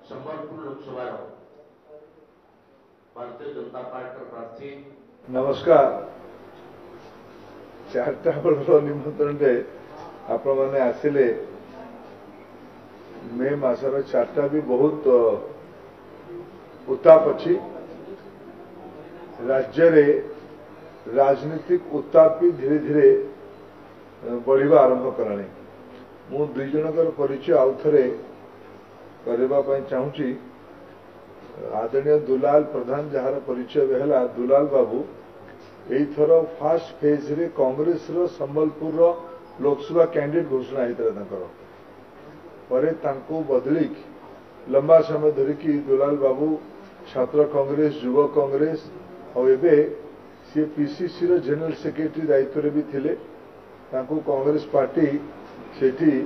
Sambalpur Lok Sabha Bharatiya Janata party प्रार्थी। नमस्कार। चार्टा baler निमंत्रण आपण मैंने आसिले मे मासर चार्टा भी बहुत उत्ताप अच्छी राज्य रे राजनीतिक उत्ताप भी धीरे धीरे बढ़िबा आरंभ कलानी। मु दुई जनकर परिचय आउ थे करने चाहूँगी। आदरणीय दुलाल प्रधान जार परिचय है दुलाल बाबू एथर फास्ट फेज रे कांग्रेस रो संबलपुर रो लोकसभा कैंडिडेट घोषणा होता परे तांको बदलिक लंबा समय धरिकी दुलाल बाबू छात्र कांग्रेस युवा कांग्रेस और एवं सी पीसीसी रो जनरल सेक्रेटरी दायित्व रे भी थिले। तांको कांग्रेस पार्टी सेठी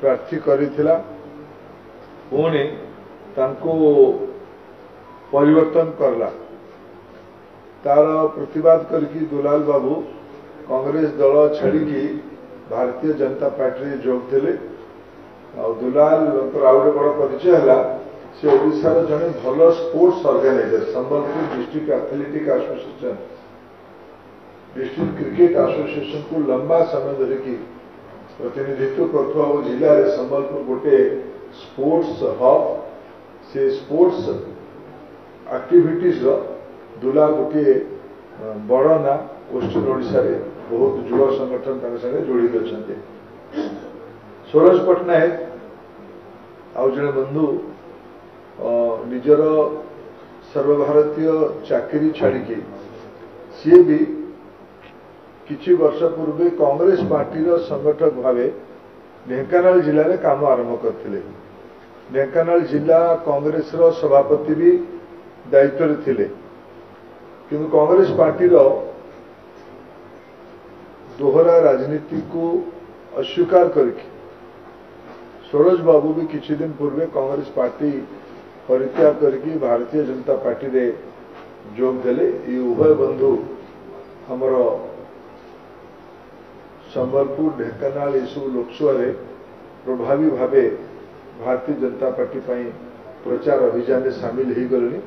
प्रार्थी करिथिला पुणे तांको परिवर्तन करला। तार प्रतिवाद करके दुलाल बाबू कांग्रेस दल छाड़ी भारतीय जनता पार्टी रे जोग देले। दुलाल आउ बड़ परिचय है से ओडिशार जड़े भल sports organiser Sambalpur district athletic association district cricket association को लंबा समय धरिकी प्रतिनिधित्व करथुआ जिले में संबलपुर गोटे स्पोर्ट्स हब से स्पोर्ट्स एक्टिविटीज दुला गोटे बड़ ना वेस्टर्न ओडिशा रे बहुत युवा संगठन संगे जोड़ी अच्छा। सूरज पट्टनायक आउ जड़े बंधु निजर सर्वभारतीय चाकरी छाड़ी सी भी किछि वर्ष पूर्व कांग्रेस पार्टी संगठक भावे ढेंकानाल जिले में काम आरंभ करथिले। ढेंकानाल जिला कांग्रेस सभापति भी दायित्व थिले किंतु कांग्रेस पार्टी दोहरा राजनीति को अस्वीकार करके सूरज बाबू भी किछि दिन पूर्वे कांग्रेस पार्टी परित्याग करके भारतीय जनता पार्टी रे जोग देले। ये उभय बंधु हमर संबलपुर ढेंकानाल यू लोकसभा रे प्रभावी भावे भारतीय जनता पार्टी प्रचार अभियान में सामिल हो गले।